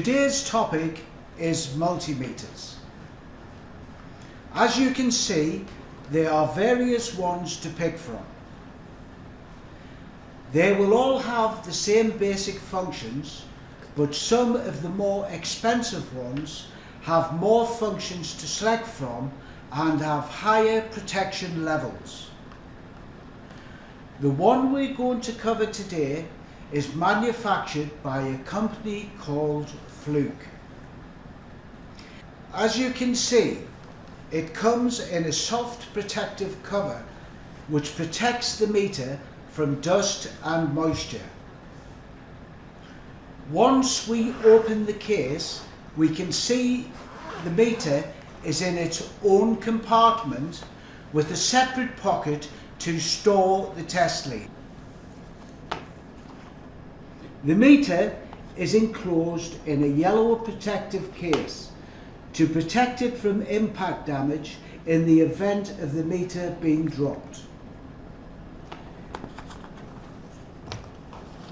Today's topic is multimeters. As you can see, there are various ones to pick from. They will all have the same basic functions, but some of the more expensive ones have more functions to select from and have higher protection levels. The one we're going to cover today is manufactured by a company called Fluke. As you can see, it comes in a soft protective cover which protects the meter from dust and moisture. Once we open the case, we can see the meter is in its own compartment with a separate pocket to store the test lead. The meter is enclosed in a yellow protective case to protect it from impact damage in the event of the meter being dropped.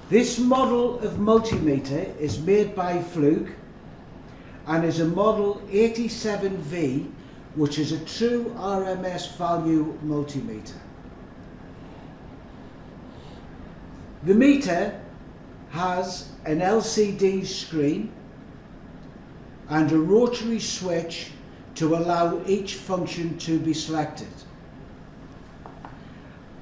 This model of multimeter is made by Fluke and is a model 87V, which is a true RMS value multimeter. The meter has an LCD screen and a rotary switch to allow each function to be selected.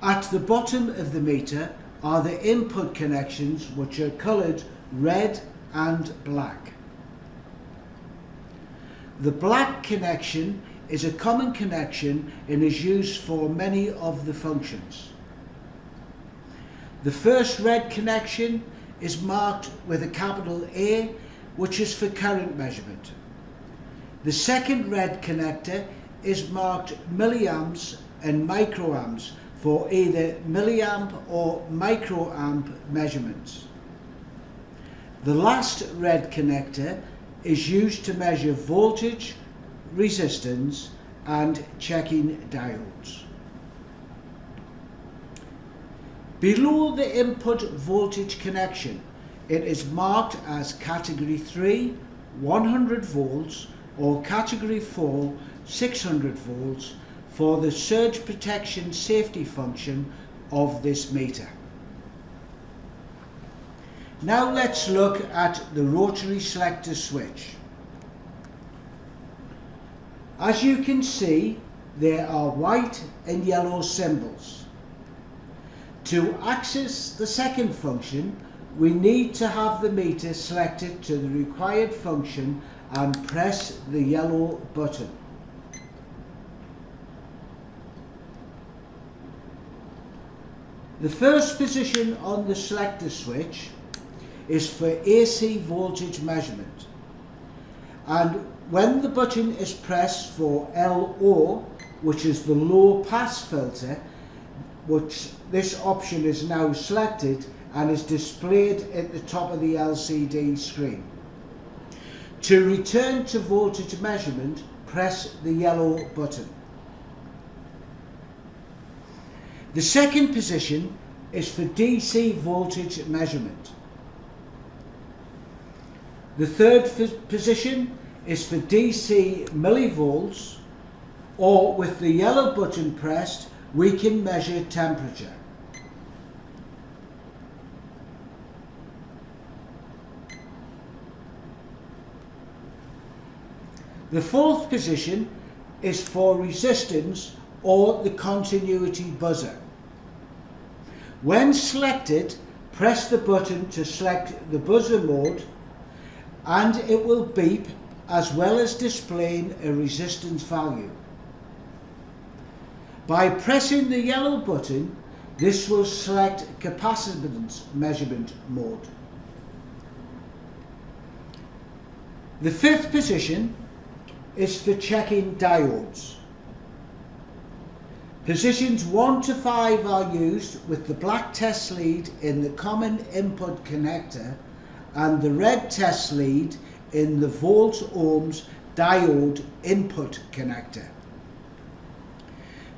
At the bottom of the meter are the input connections, which are coloured red and black. The black connection is a common connection and is used for many of the functions. The first red connection is marked with a capital A, which is for current measurement. The second red connector is marked milliamps and microamps for either milliamp or microamp measurements. The last red connector is used to measure voltage, resistance and checking diodes. Below the input voltage connection, it is marked as category 3, 100 volts or category 4, 600 volts for the surge protection safety function of this meter. Now let's look at the rotary selector switch. As you can see, there are white and yellow symbols. To access the second function, we need to have the meter selected to the required function and press the yellow button. The first position on the selector switch is for AC voltage measurement, and when the button is pressed for LO, which is the low pass filter, which this option is now selected and is displayed at the top of the LCD screen. To return to voltage measurement, press the yellow button. The second position is for DC voltage measurement. The third position is for DC millivolts, or with the yellow button pressed, we can measure temperature. The fourth position is for resistance or the continuity buzzer. When selected, press the button to select the buzzer mode and it will beep as well as displaying a resistance value. By pressing the yellow button, this will select capacitance measurement mode. The fifth position is for checking diodes. Positions 1 to 5 are used with the black test lead in the common input connector and the red test lead in the volt-ohms diode input connector.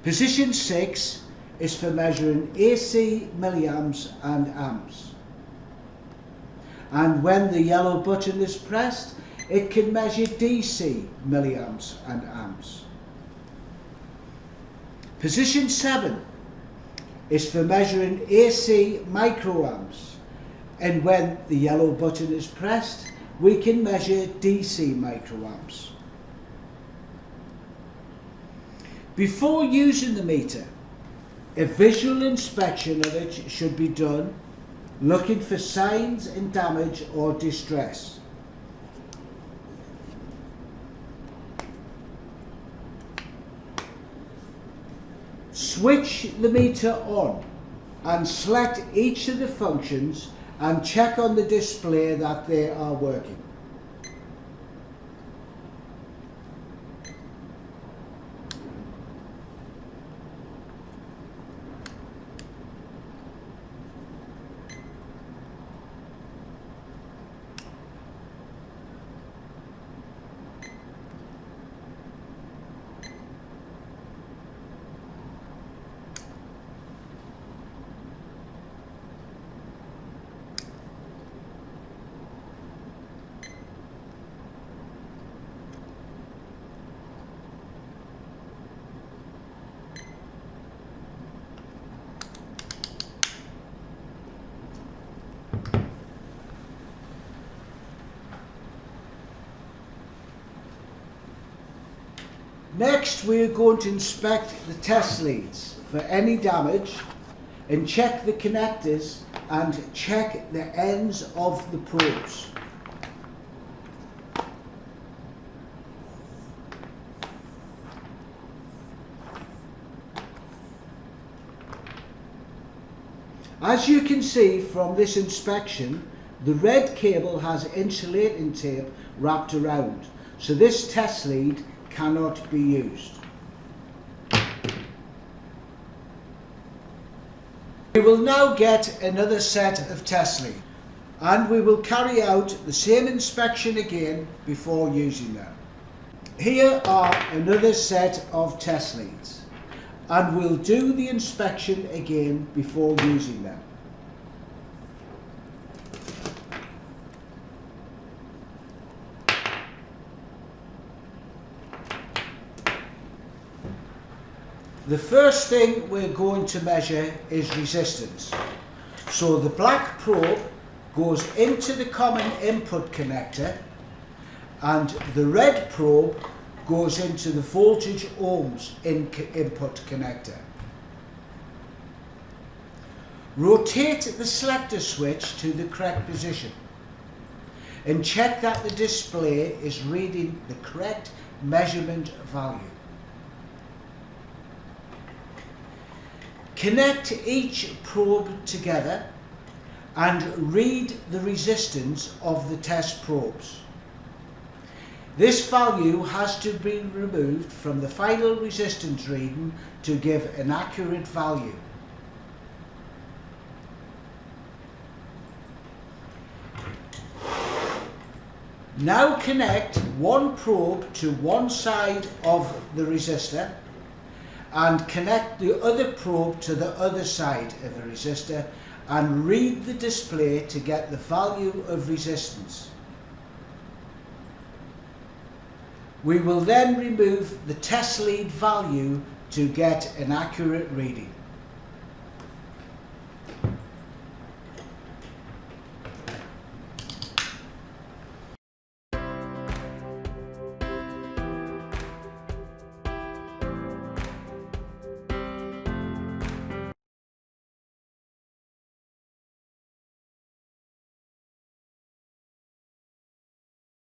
Position 6 is for measuring AC milliamps and amps. and when the yellow button is pressed, it can measure DC milliamps and amps. Position 7 is for measuring AC microamps, and when the yellow button is pressed, we can measure DC microamps. Before using the meter, a visual inspection of it should be done, looking for signs of damage or distress. Switch the meter on and select each of the functions and check on the display that they are working. Next, we are going to inspect the test leads for any damage and check the connectors and check the ends of the probes. As you can see from this inspection, the red cable has insulating tape wrapped around, so this test lead cannot be used. We will now get another set of test leads, and we will carry out the same inspection again before using them. Here are another set of test leads, and we'll do the inspection again before using them. The first thing we're going to measure is resistance. So the black probe goes into the common input connector, and the red probe goes into the voltage ohms input connector. Rotate the selector switch to the correct position and check that the display is reading the correct measurement value. Connect each probe together and read the resistance of the test probes. This value has to be removed from the final resistance reading to give an accurate value. Now connect one probe to one side of the resistor and connect the other probe to the other side of the resistor and read the display to get the value of resistance. We will then remove the test lead value to get an accurate reading.